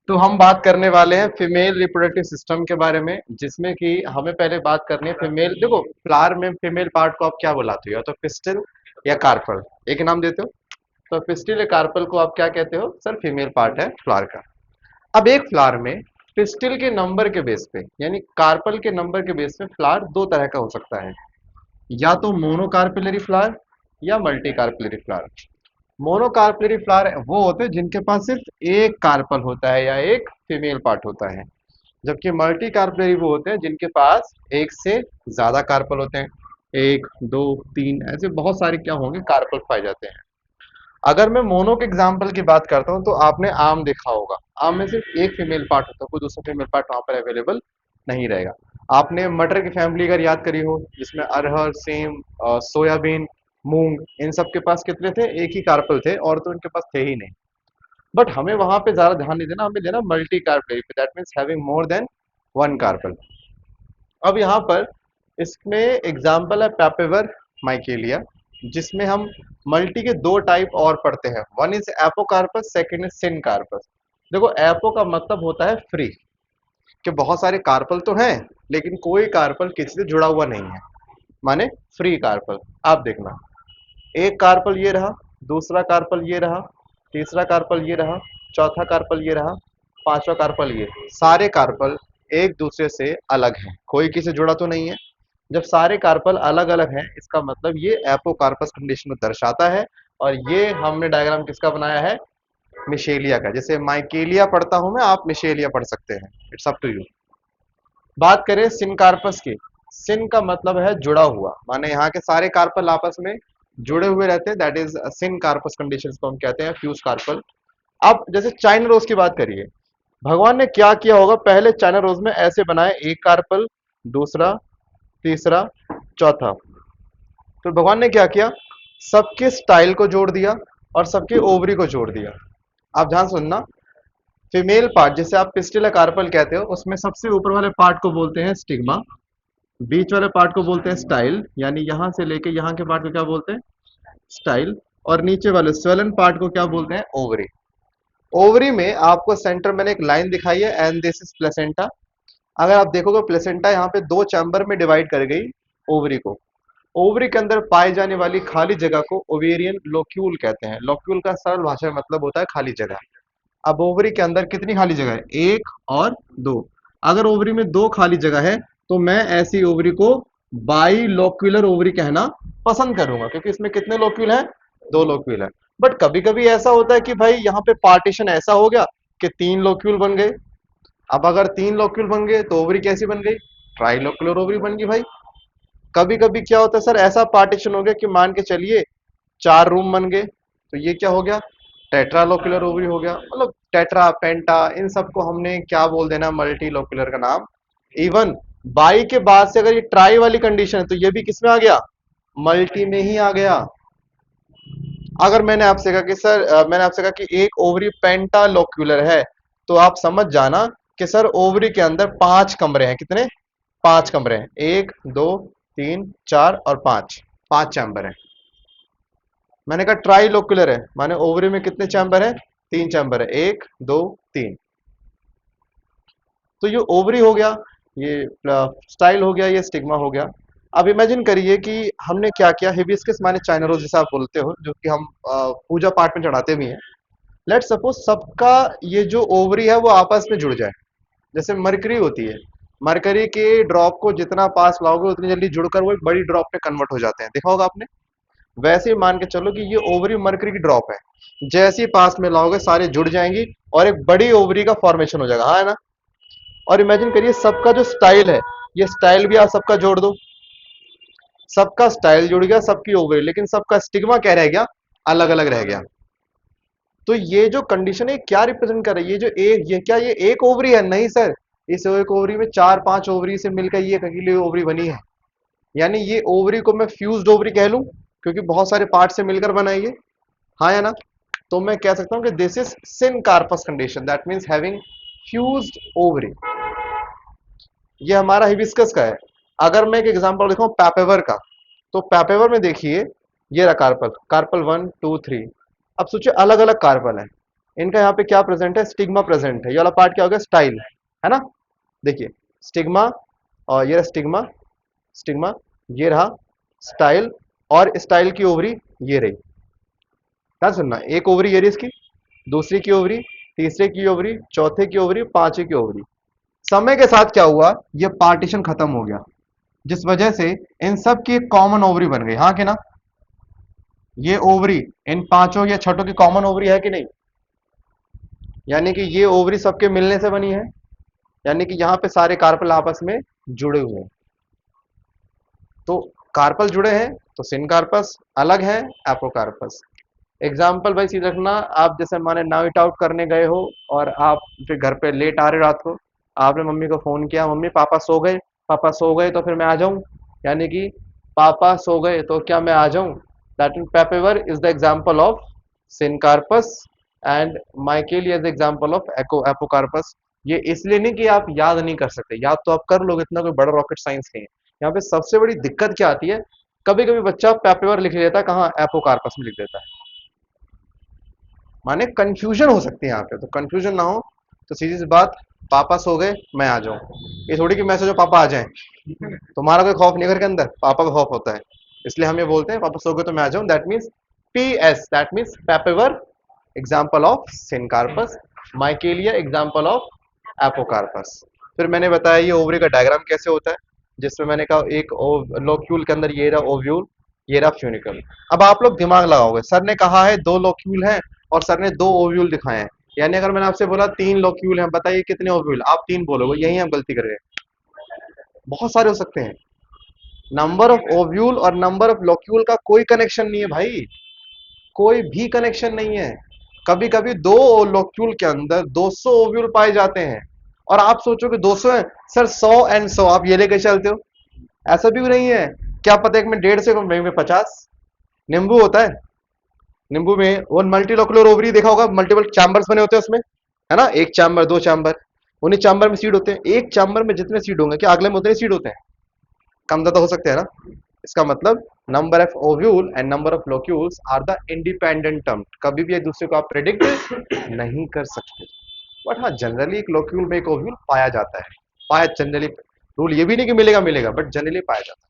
तो हम बात करने वाले हैं फीमेल रिप्रोडक्टिव सिस्टम के बारे में, जिसमें कि हमें पहले बात करनी है फीमेल। देखो, फ्लावर में फीमेल पार्ट को आप क्या बुलाते हो, या तो पिस्टिल या कार्पल, एक नाम देते हो। तो पिस्टिल या कार्पल को आप क्या कहते हो? सर, फीमेल पार्ट है फ्लावर का। अब एक फ्लावर में पिस्टिल के नंबर के बेस पे, यानी कार्पल के नंबर के बेस पे फ्लावर दो तरह का हो सकता है, या तो मोनोकार्पिलरी फ्लावर या मल्टी कार्पिलरी फ्लावर। मोनोकार्पिलरी फ्लावर वो होते हैं जिनके पास सिर्फ एक कार्पल होता है या एक फीमेल पार्ट होता है, जबकि मल्टी कार्पिलरी वो होते हैं जिनके पास एक से ज्यादा कार्पल होते हैं। एक, दो, तीन, ऐसे बहुत सारे क्या होंगे, कार्पल पाए जाते हैं। अगर मैं मोनो के एग्जाम्पल की बात करता हूँ तो आपने आम देखा होगा। आम में सिर्फ एक फीमेल पार्ट होता है, कोई दूसरा फीमेल पार्ट वहां पर अवेलेबल नहीं रहेगा। आपने मटर की फैमिली अगर याद करी हो, जिसमें अरहर, सेम, सोयाबीन, मूंग, इन सब के पास कितने थे? एक ही कार्पल थे, और तो इनके पास थे ही नहीं। बट हमें वहां पे ज्यादा ध्यान नहीं देना, हमें देना मल्टी कार्पल पे, that means having more than one carpel. अब यहाँ पर इसमें एग्जाम्पल है पैपेवर माइकेलिया, जिसमें हम मल्टी के दो टाइप और पढ़ते हैं। One is apocarpous, second is syncarpous. देखो, एपो का मतलब होता है फ्री, कि बहुत सारे कार्पल तो हैं लेकिन कोई कार्पल किसी से जुड़ा हुआ नहीं है, माने फ्री कार्पल। आप देखना, एक कार्पल ये रहा, दूसरा कार्पल ये रहा, तीसरा कार्पल ये रहा, चौथा कार्पल ये रहा, पांचवा कार्पल ये, सारे कार्पल एक दूसरे से अलग हैं, कोई किसी से जुड़ा तो नहीं है। जब सारे कार्पल अलग अलग हैं, इसका मतलब ये एपोकार्पस कंडीशन को दर्शाता है। और ये हमने डायग्राम किसका बनाया है? मिशेलिया का। जैसे माइकेलिया पढ़ता हूं मैं, आप मिशेलिया पढ़ सकते हैं, इट्स अप टू यू। बात करें सिनकार्पस की, सिन का मतलब है जुड़ा हुआ, माने यहाँ के सारे कार्पल आपस में जुड़े हुए रहते हैं, that is syncarpous condition को हम कहते हैं फ्यूज कार्पल। अब जैसे चाइना रोज की बात करिए, भगवान ने क्या किया होगा? पहले चाइना रोज में ऐसे बनाए, एक कार्पल, दूसरा, तीसरा, चौथा। तो भगवान ने क्या किया? सबके स्टाइल को जोड़ दिया और सबके ओवरी को जोड़ दिया। आप ध्यान सुनना, फीमेल पार्ट जिसे आप पिस्टिल या कार्पल कहते हो, उसमें सबसे ऊपर वाले पार्ट को बोलते हैं स्टिग्मा, बीच वाले पार्ट को बोलते हैं स्टाइल, यानी यहां से लेके यहां के पार्ट को क्या बोलते हैं? स्टाइल। और नीचे वाले स्वेलन पार्ट को क्या बोलते हैं? ओवरी। ओवरी में आपको सेंटर मैंने एक लाइन दिखाई है, एंड दिस इज प्लेसेंटा। अगर आप देखोगे, प्लेसेंटा यहाँ पे दो चैम्बर में डिवाइड कर गई ओवरी को। ओवरी के अंदर पाई जाने वाली खाली जगह को ओवेरियन लोक्यूल कहते हैं। लोक्यूल का सरल भाषा में मतलब होता है खाली जगह। अब ओवरी के अंदर कितनी खाली जगह है? एक और दो। अगर ओवरी में दो खाली जगह है, तो मैं ऐसी ओवरी को बाई लोक्यूलर ओवरी कहना पसंद करूंगा, क्योंकि इसमें कितने लोक्यूल हैं? दो लोक्यूल है। बट कभी कभी ऐसा होता है कि भाई यहाँ पे पार्टीशन ऐसा हो गया कि तीन लोक्यूल बन गए। अब अगर तीन लोक्यूल बन गए तो ओवरी कैसी बन गई? ट्राई लोक्यूलर ओवरी बन गई भाई। कभी कभी क्या होता है सर, ऐसा पार्टीशन हो गया कि मान के चलिए चार रूम बन गए, तो ये क्या हो गया? टेट्रालोक्युलर ओवरी हो गया। मतलब टेट्रा, पेंटा, इन सबको हमने क्या बोल देना? मल्टी लोक्युलर का नाम। इवन बाई के बाद से अगर ये ट्राई वाली कंडीशन है, तो ये भी किसमें आ गया? मल्टी में ही आ गया। अगर मैंने आपसे कहा कि सर, मैंने आपसे कहा कि एक ओवरी पेंटालोक्युलर है, तो आप समझ जाना कि सर ओवरी के अंदर पांच कमरे हैं। कितने? पांच कमरे हैं, एक, दो, तीन, चार और पांच, पांच चैम्बर हैं। मैंने कहा ट्राई लोक्युलर है, माने ओवरी में कितने चैम्बर है? तीन चैम्बर है, एक, दो, तीन। तो ये ओवरी हो गया, ये स्टाइल हो गया, ये स्टिग्मा हो गया। अब इमेजिन करिए कि हमने क्या किया, हिबिस्कस माने चाइना रोज जैसा आप बोलते हो, जो कि हम पूजा पाठ में चढ़ाते भी हैं। लेट सपोज सबका ये जो ओवरी है वो आपस में जुड़ जाए, जैसे मरकरी होती है। मरकरी के ड्रॉप को जितना पास लाओगे उतनी जल्दी जुड़कर वो एक बड़ी ड्रॉप में कन्वर्ट हो जाते हैं, देखा होगा आपने। वैसे ही मान के चलो कि ये ओवरी मरकरी की ड्रॉप है, जैसे ही पास में लाओगे सारे जुड़ जाएंगी और एक बड़ी ओवरी का फॉर्मेशन हो जाएगा, हाँ है ना। और इमेजिन करिए सबका जो स्टाइल है, ये स्टाइल भी आप सबका जोड़ दो, सबका स्टाइल जुड़ गया, सबकी ओवरी, लेकिन सबका स्टिग्मा क्या रह गया? अलग अलग रह गया। तो ये जो कंडीशन है क्या रिप्रेजेंट कर रही है? ये जो एक, ये क्या ये एक ओवरी है? नहीं सर, इस एक ओवरी में चार पांच ओवरी से मिलकर ये एक अकेली ओवरी बनी है। यानी ये ओवरी को मैं फ्यूज्ड ओवरी कह लूं, क्योंकि बहुत सारे पार्ट से मिलकर बना है ये, हाँ या ना। तो मैं कह सकता हूं कि this is syncarpous condition, that means having fused ovary. ये हमारा हिबिस्कस का है। अगर मैं एक एग्जांपल दिखाऊं पैपेवर का, तो पैपेवर में देखिए, ये रहा carpel, carpel one, two, three. अब सोचिए अलग अलग कार्पल है, इनका यहाँ पे क्या प्रेजेंट है, स्टिग्मा प्रेजेंट है। ये वाला पार्ट क्या हो गया, स्टाइल, है ना। देखिए स्टिग्मा, और ये रहा स्टिग्मा, स्टिग्मा, ये रहा स्टाइल, और स्टाइल की ओवरी ये रही। क्या सुनना, एक ओवरी ये रही इसकी, दूसरी की ओवरी, तीसरे की ओवरी, चौथे की ओवरी, पांचवे की ओवरी। समय के साथ क्या हुआ, ये पार्टीशन खत्म हो गया, जिस वजह से इन सब की एक कॉमन ओवरी बन गई, हाँ कि ना। ये ओवरी इन पांचों या छठों की कॉमन ओवरी है कि नहीं, यानी कि ये ओवरी सबके मिलने से बनी है, यानी कि यहां पे सारे कार्पल आपस में जुड़े हुए हैं। तो कार्पल जुड़े हैं तो सिनकार्पस, अलग है एपोकार्पस। एग्जाम्पल भाई सीधे रखना, आप जैसे माने नाइट आउट करने गए हो और आप फिर घर पे लेट आ रहे हो रात को, आपने मम्मी को फोन किया, मम्मी पापा सो गए, पापा सो गए तो फिर मैं आ जाऊं, यानी कि पापा सो गए तो क्या मैं आ जाऊं, that mean पेपेवर is the example of syncarpous and Michael is example of apocarpous. ये इसलिए नहीं कि आप याद नहीं कर सकते, याद तो आप कर लोगे, इतना कोई बड़ा रॉकेट साइंस नहीं है। यहाँ पे सबसे बड़ी दिक्कत क्या आती है, कभी कभी बच्चा पेपेवर लिख लेता है, कहाँ एपोकार्पस में लिख देता है, माने कंफ्यूजन हो सकती है यहाँ पे। तो कंफ्यूजन ना हो तो सीधी सी बात, पापा सो गए मैं आ जाऊं, ये थोड़ी कि मैसेज हो पापा आ जाएं। तुम्हारा कोई खौफ नहीं घर के अंदर, पापा का खौफ होता है, इसलिए हम ये बोलते हैं पापा सो गए तो मैं आ जाऊं, that means PS, that means papaver example of syncarpous, Michelia example of apocarpous. फिर मैंने बताया ये ओवरी का डायग्राम कैसे होता है, जिसमें मैंने कहा एक लोक्यूल के अंदर ये रहा ओव्यूल, ये रहा फ्यूनिकल। अब आप लोग दिमाग लगाओगे, सर ने कहा है दो लोक्यूल हैं और सर ने दो ओव्यूल दिखाए हैं, यानी अगर मैंने आपसे बोला तीन लोक्यूल हैं, बताइए कितने ओव्यूल, आप तीन बोलोगे, यही हम गलती कर रहे हैं। बहुत सारे हो सकते हैं। नंबर ऑफ ओव्यूल और नंबर ऑफ लोक्यूल का कोई कनेक्शन नहीं है भाई, कोई भी कनेक्शन नहीं है। कभी कभी दो लोक्यूल के अंदर 200 ओव्यूल पाए जाते हैं, और आप सोचो कि 200 है, सर 100 एंड 100 आप ये लेके चलते हो, ऐसा भी नहीं है। क्या पता एक में 150 में 50। नींबू होता है, नींबू में वो मल्टीलोकुलर ओवरी देखा होगा, मल्टीपल चैम्बर्स बने होते हैं उसमें, है ना, एक चैम्बर दो चैम्बर, उन्हीं चैम्बर में सीड होते हैं। एक चैम्बर में जितने सीड होंगे क्या अगले में उतने सीड होते हैं, कम ज्यादा हो सकते हैं ना। इसका मतलब number of ovule and number of locules are the independent term, कभी भी एक दूसरे को आप प्रेडिक्ट नहीं कर सकते। बट हाँ जनरली एक लोक्यूल में एक ओव्यूल पाया जाता है, पाया जनरली, रूल ये भी नहीं कि मिलेगा मिलेगा, बट जनरली पाया जाता है।